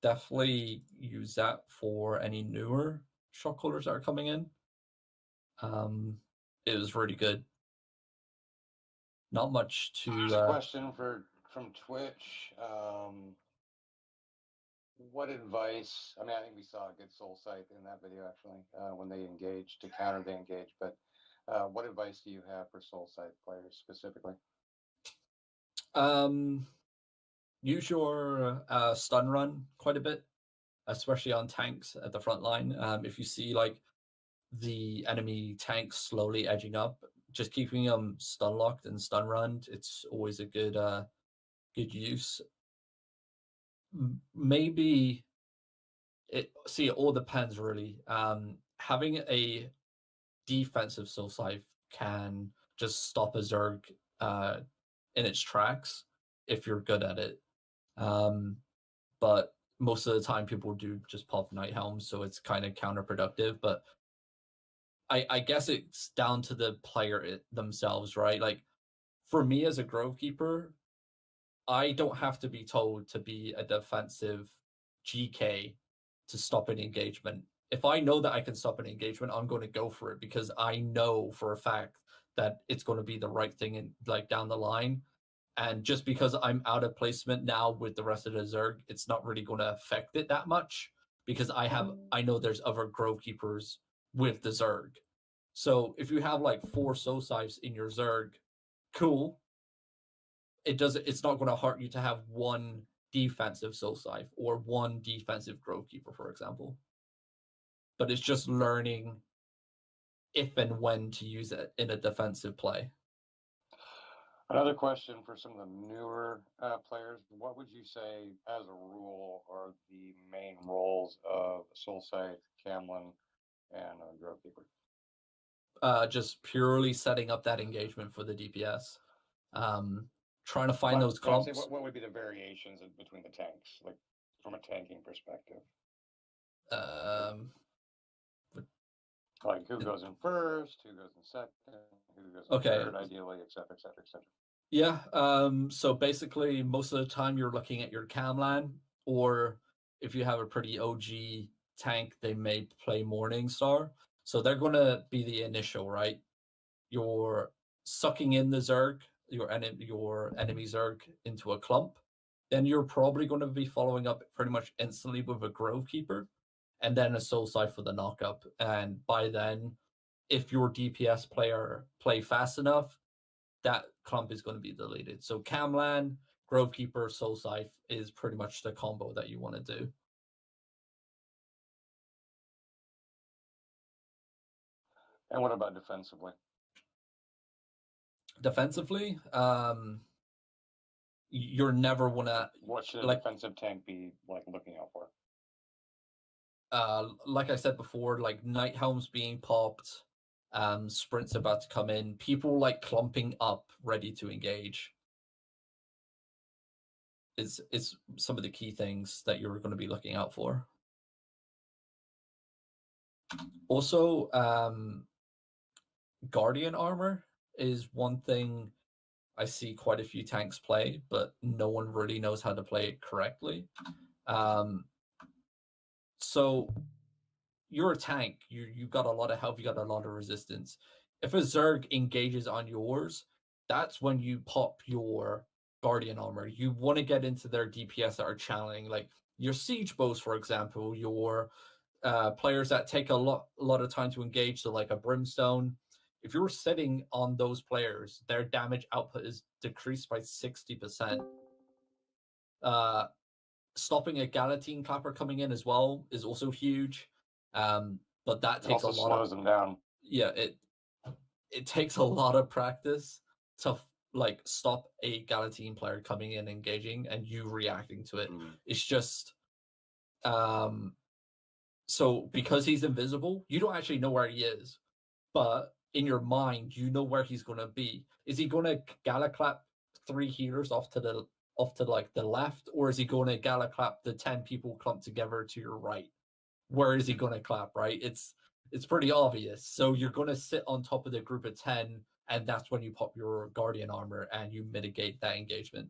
Definitely use that for any newer shot callers that are coming in. It was really good. Not much to. There's a question from Twitch. What advice? I mean, I think we saw a good soul sight in that video actually when they engaged to counter they engage. But what advice do you have for soul sight players specifically? Use your stun run quite a bit, especially on tanks at the front line. If you see like the enemy tanks slowly edging up, just keeping them stun locked and stun run, it's always a good use. Maybe it all depends really. Having a defensive soul scythe can just stop a Zerg in its tracks if you're good at it. But most of the time people do just pop Night Helms, so it's kind of counterproductive. But I guess it's down to the player themselves, right? Like for me as a Grove Keeper, I don't have to be told to be a defensive GK to stop an engagement. If I know that I can stop an engagement, I'm going to go for it because I know for a fact that it's going to be the right thing in like down the line. And just because I'm out of placement now with the rest of the Zerg, it's not really going to affect it that much because I know there's other Grove Keepers with the Zerg. So if you have like 4 soul scythes in your Zerg, cool. It's not going to hurt you to have one defensive soul scythe or one defensive Grove Keeper, for example. But it's just learning if and when to use it in a defensive play. Another question for some of the newer players. What would you say, as a rule, are the main roles of Soul Scythe, Camlin, and Grove Keeper? Just purely setting up that engagement for the DPS. Trying to find those clumps. What would be the variations between the tanks, like from a tanking perspective? Like who goes in first, who goes in second, who goes in third, ideally, et cetera, et cetera, et cetera. Yeah. So basically, most of the time you're looking at your Camlan, or if you have a pretty OG tank, they may play Morningstar. So they're going to be the initial, right? You're sucking in the Zerg, your enemy Zerg into a clump. Then you're probably going to be following up pretty much instantly with a Grove Keeper, and then a Soul Scythe for the knockup. And by then, if your DPS player play fast enough, that clump is going to be deleted. So Camlan, Grove Keeper, Soul Scythe is pretty much the combo that you want to do. And what about defensively? Defensively, you're never wanna. What should a defensive tank be like looking out for? Like I said before, like Night Helms being popped, sprints about to come in, people like clumping up, ready to engage. It's some of the key things that you're going to be looking out for. Also, Guardian armor is one thing I see quite a few tanks play, but no one really knows how to play it correctly. So you're a tank. You got a lot of health. You got a lot of resistance. If a Zerg engages on yours, that's when you pop your Guardian armor. You want to get into their DPS that are channeling, like your siege bows, for example, your players that take a lot of time to engage, so like a Brimstone. If you're sitting on those players, their damage output is decreased by 60%. Stopping a Galatine Clapper coming in as well is also huge. But that takes a lot slows them down. Yeah, it takes a lot of practice to like stop a Galatine player coming in, engaging, and you reacting to it. It's just so because he's invisible, you don't actually know where he is, but in your mind, you know where he's gonna be. Is he gonna Galaclap 3 healers off to like the left, or is he gonna Galaclap the 10 people clumped together to your right? Where is he gonna clap, right? It's pretty obvious. So you're gonna sit on top of the group of 10, and that's when you pop your Guardian armor and you mitigate that engagement.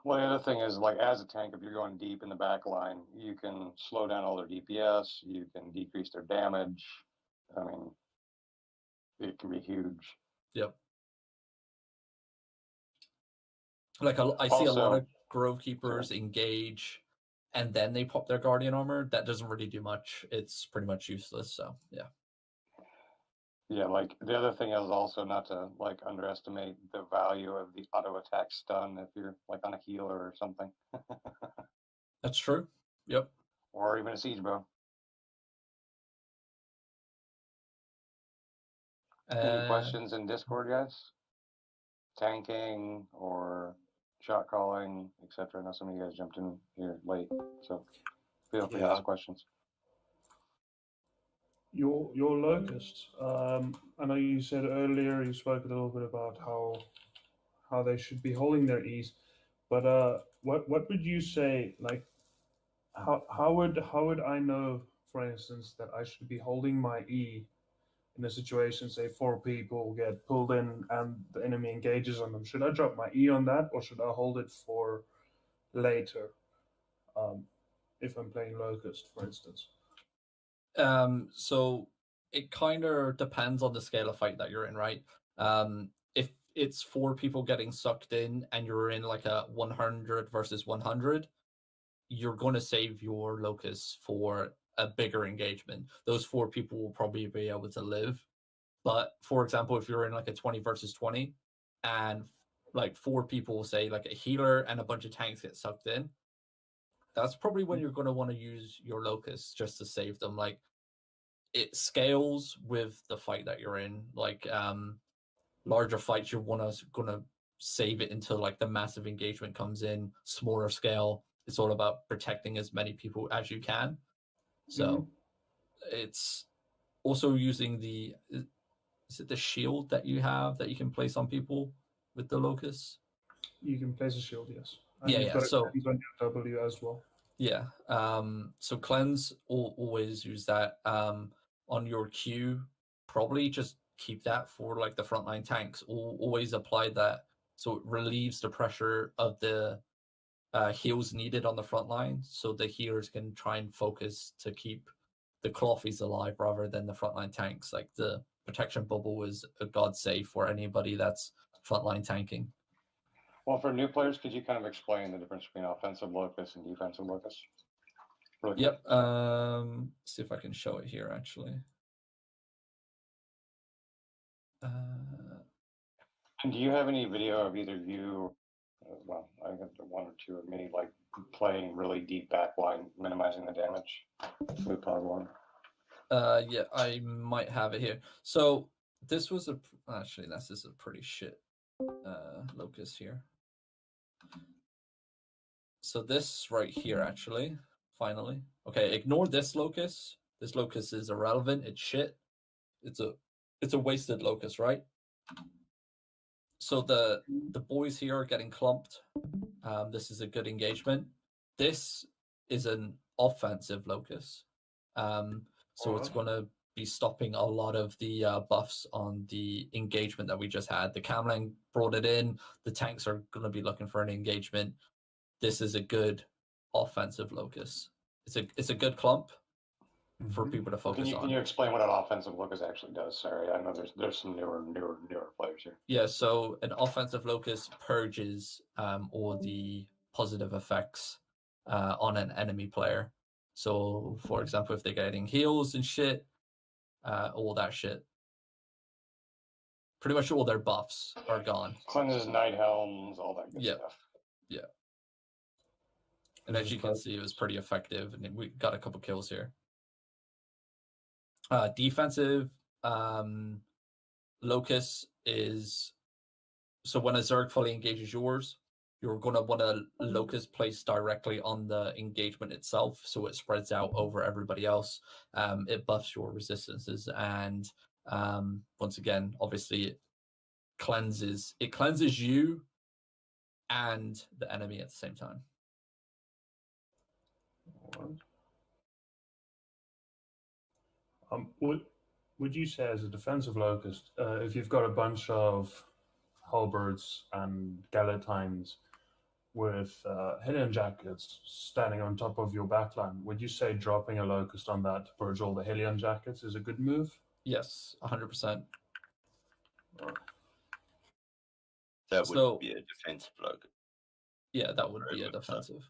Well, the other thing is, like, as a tank, if you're going deep in the back line, you can slow down all their DPS, you can decrease their damage. I mean, it can be huge. Yep. Like I see a lot Also- of Grove Keepers engage, and then they pop their Guardian armor. That doesn't really do much. It's pretty much useless. So yeah. Yeah, like the other thing is also not to like underestimate the value of the auto attack stun if you're like on a healer or something, That's true. Yep. or even a siege bow. Any questions in Discord, guys? Tanking or shot calling, etc. I know some of you guys jumped in here late, so feel free to ask questions. Your Locust. I know you said earlier you spoke a little bit about how they should be holding their E's, but what would you say, like how would I know, for instance, that I should be holding my E in a situation, say 4 people get pulled in and the enemy engages on them? Should I drop my E on that, or should I hold it for later, if I'm playing Locust, for instance? So it kind of depends on the scale of fight that you're in, right? If it's 4 people getting sucked in and you're in like a 100 versus 100, you're going to save your Locus for a bigger engagement. Those 4 people will probably be able to live. But for example, if you're in like a 20 versus 20 and like 4 people, say like a healer and a bunch of tanks get sucked in, that's probably when you're going to want to use your Locus just to save them. Like, it scales with the fight that you're in. Like larger fights, you're gonna save it until like the massive engagement comes in. Smaller scale, it's all about protecting as many people as you can. So it's also using the, is it the shield that you have that you can place on people with the Locust? You can place a shield, yes. And Yeah, you've yeah. got So on your W as well. yeah. So cleanse, always use that. On your Q, probably just keep that for like the frontline tanks. Always apply that so it relieves the pressure of the heals needed on the front line, so the healers can try and focus to keep the clothies alive rather than the frontline tanks. Like, the protection bubble is a god save for anybody that's frontline tanking. Well, for new players, could you kind of explain the difference between offensive Locus and defensive Locus? Really yep. See if I can show it here, actually. And do you have any video of either you, well, I have one or two of me, like playing really deep backline, minimizing the damage with Pod 1? Yeah, I might have it here. So this was actually, this is a pretty shit Locus here. So this right here, actually, finally. Okay, ignore this Locus. This Locus is irrelevant. It's shit. It's a wasted Locus, right? So the boys here are getting clumped. This is a good engagement. This is an offensive Locus. So it's going to be stopping a lot of the buffs on the engagement that we just had. The Camling brought it in. The tanks are going to be looking for an engagement. This is a good offensive Locus. It's a good clump for people to focus on. Can you explain what an offensive Locus actually does? Sorry, I know there's some newer players here. Yeah, so an offensive Locus purges all the positive effects on an enemy player. So, for example, if they're getting heals and shit, all that shit, pretty much all their buffs are gone. Cleanses night helms, all that good stuff. Yeah. And as you can see, it was pretty effective, and we got a couple kills here. Defensive Locus is, so when a Zerg fully engages yours, you're going to want a Locus placed directly on the engagement itself, so it spreads out over everybody else. It buffs your resistances, and once again, obviously, it cleanses you and the enemy at the same time. Would you say, as a defensive Locust, if you've got a bunch of halberds and gallatines, with Hillian Jackets standing on top of your backline, would you say dropping a Locust on that to purge all the Hillian Jackets is a good move? Yes, 100%. That would be a defensive Locust. Yeah, that would be a defensive.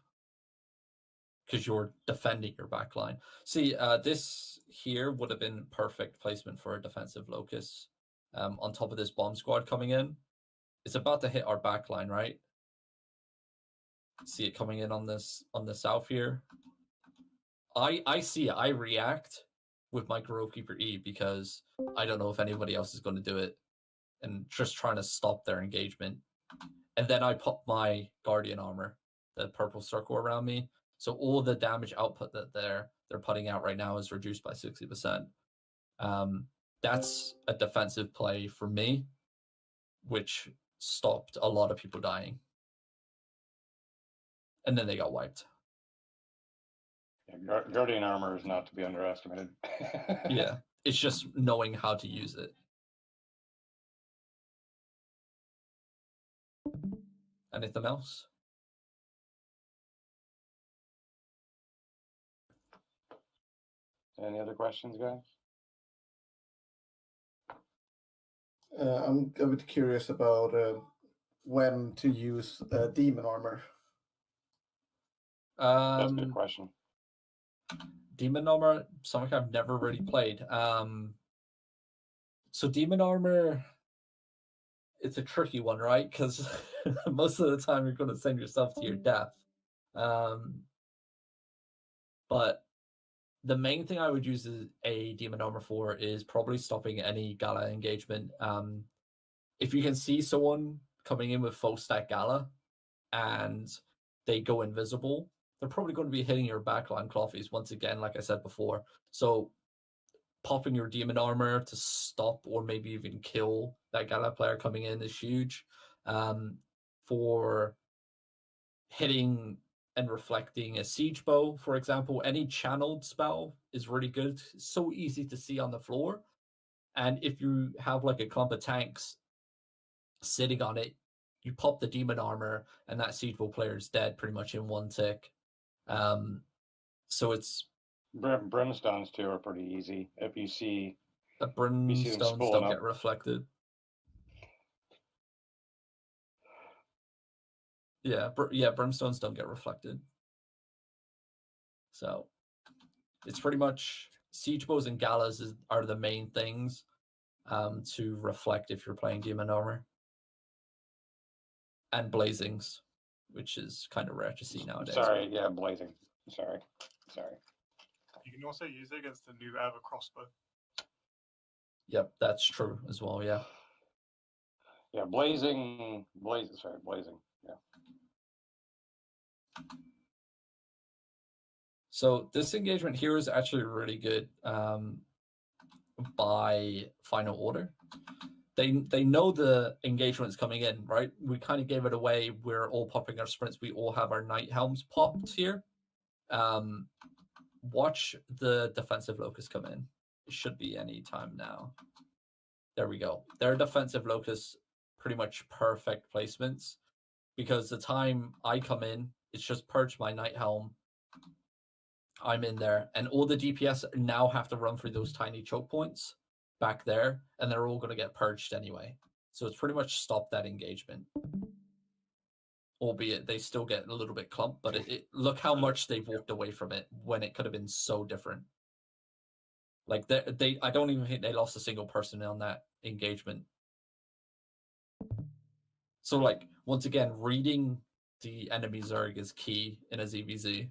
Because you're defending your backline. See, this here would have been perfect placement for a defensive Locust. On top of this bomb squad coming in. It's about to hit our backline, right? See it coming in on the south here. I see it. I react with my Grovekeeper E because I don't know if anybody else is going to do it. And just trying to stop their engagement. And then I pop my Guardian armor, the purple circle around me. So all the damage output that they're putting out right now is reduced by 60%. That's a defensive play for me, which stopped a lot of people dying. And then they got wiped. Yeah, Guardian armor is not to be underestimated. Yeah, it's just knowing how to use it. Anything else? Any other questions, guys? I'm a bit curious about when to use demon armor. That's a good question. Demon armor, something I've never really played. So demon armor, it's a tricky one, right? Because most of the time you're going to send yourself to your death. But the main thing I would use a demon armor for is probably stopping any Gala engagement. If you can see someone coming in with full stack Gala and they go invisible, they're probably going to be hitting your backline clothies once again, like I said before. So popping your demon armor to stop or maybe even kill that Gala player coming in is huge. For hitting and reflecting a siege bow, for example, any channeled spell is really good. It's so easy to see on the floor. And if you have like a clump of tanks sitting on it, you pop the demon armor and that siege bow player is dead pretty much in one tick. So it's Brimstones too are pretty easy. If you see the brimstones don't get reflected. Yeah, brimstones don't get reflected. So it's pretty much siege bows and galas are the main things to reflect if you're playing demon armor. And blazings, which is kind of rare to see nowadays. Sorry, yeah, blazing. Sorry. You can also use it against the new Ava crossbow. Yep, that's true as well, yeah. Yeah, blazing. Yeah. So this engagement here is actually really good by final order. They know the engagement's coming in, right? We kind of gave it away. We're all popping our sprints. We all have our night helms popped here. Watch the defensive Locust come in. It should be any time now. There we go. Their defensive Locust, pretty much perfect placements. Because the time I come in, it's just purge my night helm. I'm in there. And all the DPS now have to run through those tiny choke points back there. And they're all going to get purged anyway. So it's pretty much stopped that engagement. Albeit they still get a little bit clumped. But look how much they've walked away from it when it could have been so different. Like I don't even think they lost a single person on that engagement. So like, once again, reading the enemy Zerg is key in a ZvZ.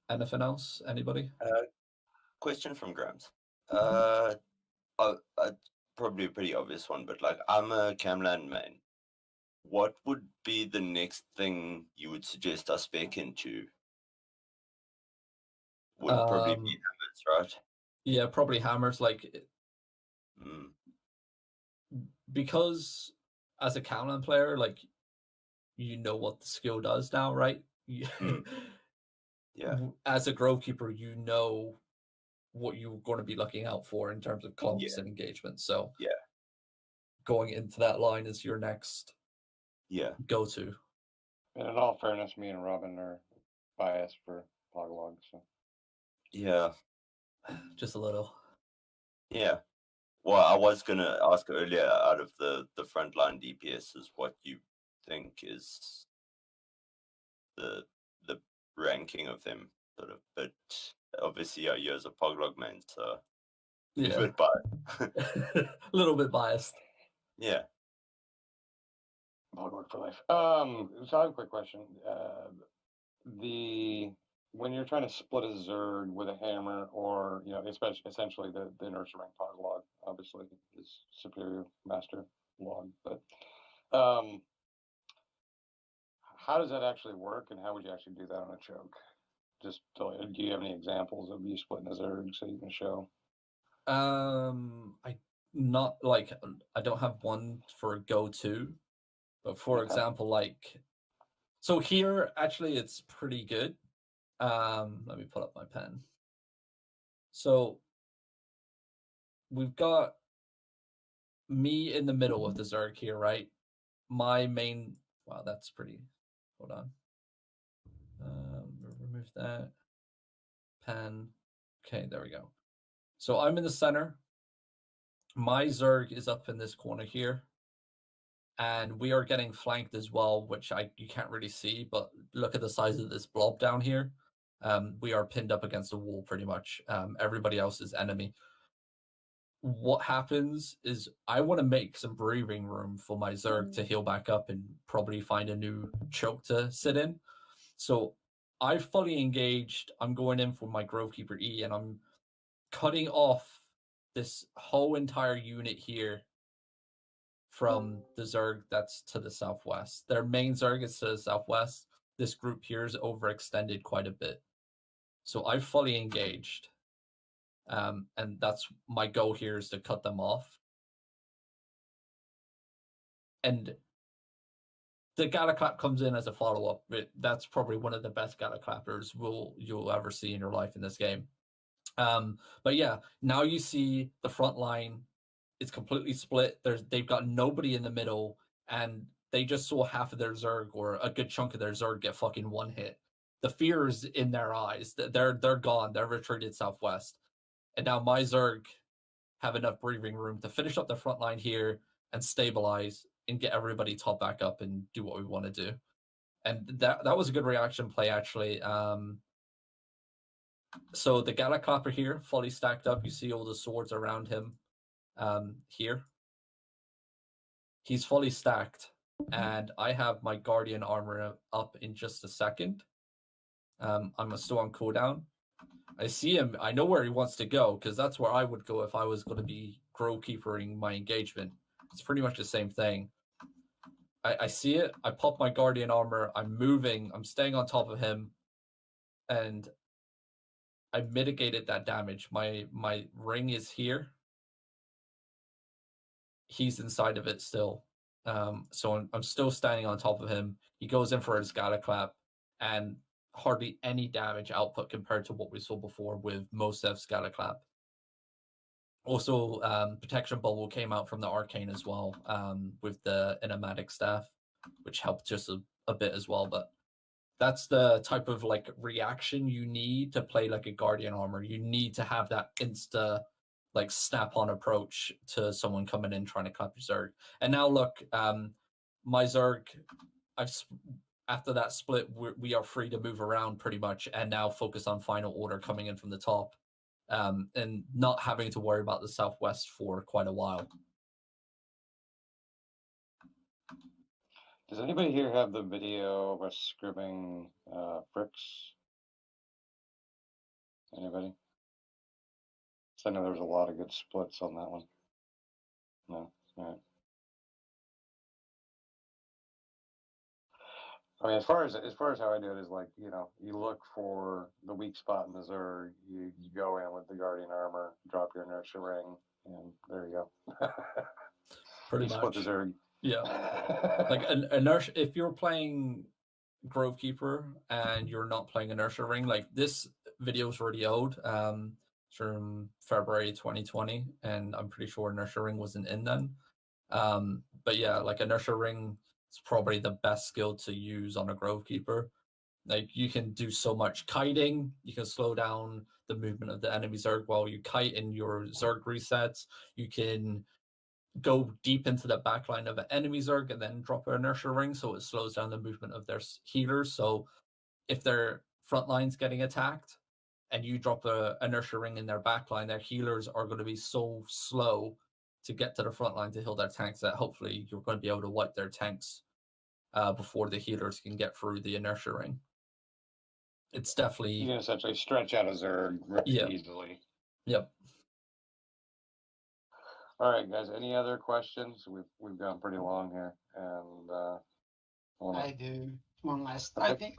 Anything else? Anybody? Question from Grams. Probably a pretty obvious one, but like, I'm a Camland main. What would be the next thing you would suggest I spec into? Would probably be hammers, right? Yeah, probably hammers. Like, because as a Camland player, like, you know what the skill does now, right? Yeah. As a Grovekeeper, you know what you're going to be looking out for in terms of clumps and engagement. So Yeah. going into that line is your next go-to. And in all fairness, me and Robin are biased for Poglog, so Yeah. Just a little. Yeah. Well, I was gonna ask earlier, out of the frontline DPSs, what you think is the ranking of them, sort of. But obviously, you're a Poglog man, so a bit biased. A little bit biased. Yeah. Poglog for life. So I have a quick question. When you're trying to split a Zerg with a hammer, or especially essentially the inertia rank Poglog, obviously is superior master log, but how does that actually work, and how would you actually do that on a choke? Just do you have any examples of you splitting a Zerg so you can show? I don't have one for go-to, but for example, so here actually it's pretty good. Let me pull up my pen. So we've got me in the middle of the Zerg here, right? My main, wow, that's pretty, hold on. Remove that. Pen. Okay, there we go. So I'm in the center. My Zerg is up in this corner here. And we are getting flanked as well, which you can't really see, but look at the size of this blob down here. We are pinned up against the wall pretty much. Everybody else is enemy. What happens is I want to make some breathing room for my Zerg to heal back up and probably find a new choke to sit in. So I've fully engaged. I'm going in for my Grovekeeper E, and I'm cutting off this whole entire unit here from the Zerg that's to the southwest. Their main Zerg is to the southwest. This group here is overextended quite a bit. So I've fully engaged. And that's my goal here, is to cut them off. And the Galaclap comes in as a follow-up. That's probably one of the best Galaclappers you'll ever see in your life in this game. But yeah, now you see the front line. It's completely split. They've got nobody in the middle, and they just saw half of their Zerg, or a good chunk of their Zerg, get fucking one hit. The fear is in their eyes. They're gone. They're retreated southwest. And now my Zerg have enough breathing room to finish up the front line here and stabilize and get everybody top back up and do what we want to do. And that was a good reaction play, actually. So the Galaclapper here, fully stacked up. You see all the swords around him here. He's fully stacked, and I have my Guardian armor up in just a second. I'm still on cooldown. I see him. I know where he wants to go, because that's where I would go if I was going to be Grovekeepering my engagement. It's pretty much the same thing. I see it. I pop my Guardian armor. I'm moving. I'm staying on top of him, and I mitigated that damage. My ring is here. He's inside of it still. So I'm still standing on top of him. He goes in for his Galaclap, and hardly any damage output compared to what we saw before with Mosef's Galaclap. Also, Protection Bubble came out from the Arcane as well, with the Enigmatic Staff, which helped just a bit as well. But that's the type of reaction you need to play like a Guardian armor. You need to have that insta snap-on approach to someone coming in trying to clap your Zerg. And now look, my Zerg, after that split, we are free to move around pretty much, and now focus on final order coming in from the top, and not having to worry about the southwest for quite a while. Does anybody here have the video of us scribbing Fricks? Anybody? So I know there was a lot of good splits on that one. No? All right. I mean, as far as how I do it is you look for the weak spot in the Zerg, you go in with the Guardian armor, drop your inertia ring, and there you go. Pretty you much. split the Zerg. Yeah. An inertia, if you're playing Grovekeeper and you're not playing inertia ring, this video is already old. from February 2020, and I'm pretty sure Inertia Ring wasn't in then. But yeah, like Inertia Ring is probably the best skill to use on a Grove Keeper. Like you can do so much kiting, you can slow down the movement of the enemy Zerg while you kite in your Zerg resets. You can go deep into the backline of an enemy Zerg and then drop an Inertia Ring so it slows down the movement of their healers. So if their front line's getting attacked and you drop an Inertia Ring in their backline, their healers are going to be so slow to get to the front line to heal their tanks that hopefully you're going to be able to wipe their tanks before the healers can get through the Inertia Ring. It's definitely... You can essentially stretch out a Zerg really easily. Yep. All right, guys. Any other questions? We've gone pretty long here, and I do one last. Okay. I think.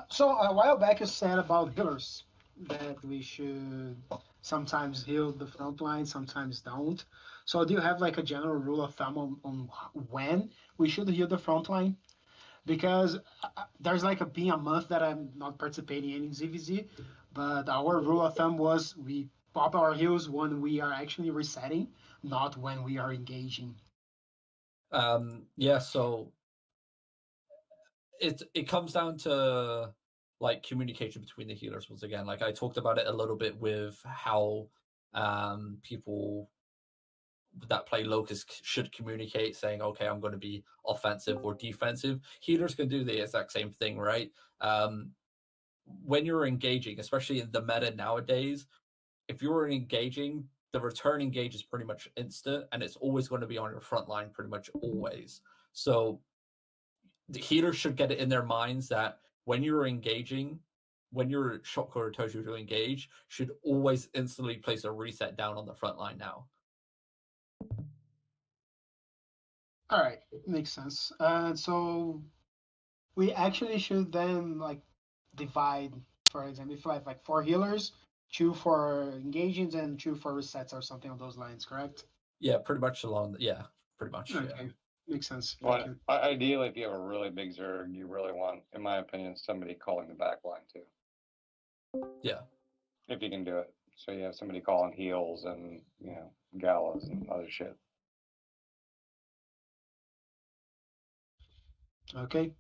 So a while back you said about healers that we should sometimes heal the front line, sometimes don't. So do you have like a general rule of thumb on when we should heal the front line? Because there's like been a month that I'm not participating in ZvZ, but our rule of thumb was we pop our heals when we are actually resetting, not when we are engaging. Yeah, so it comes down to like communication between the healers once again. Like I talked about it a little bit with how people that play Locus should communicate, saying, okay, I'm going to be offensive or defensive. Healers can do the exact same thing, right? When you're engaging, especially in the meta nowadays, if you're engaging, the return engage is pretty much instant, and it's always going to be on your front line pretty much always. So the healers should get it in their minds that when you're engaging, when your shot caller tells you to engage, should always instantly place a reset down on the front line now. All right, makes sense. So we actually should then like divide, for example, if I have like 4 healers, 2 for engagings and 2 for resets or something on those lines, correct? Yeah, pretty much along. Yeah, pretty much. Okay, Yeah. makes sense. well, ideally, if you have a really big Zerg, you really want, in my opinion, somebody calling the back line too. Yeah. If you can do it. So you have somebody calling heals and, galas and other shit. Okay,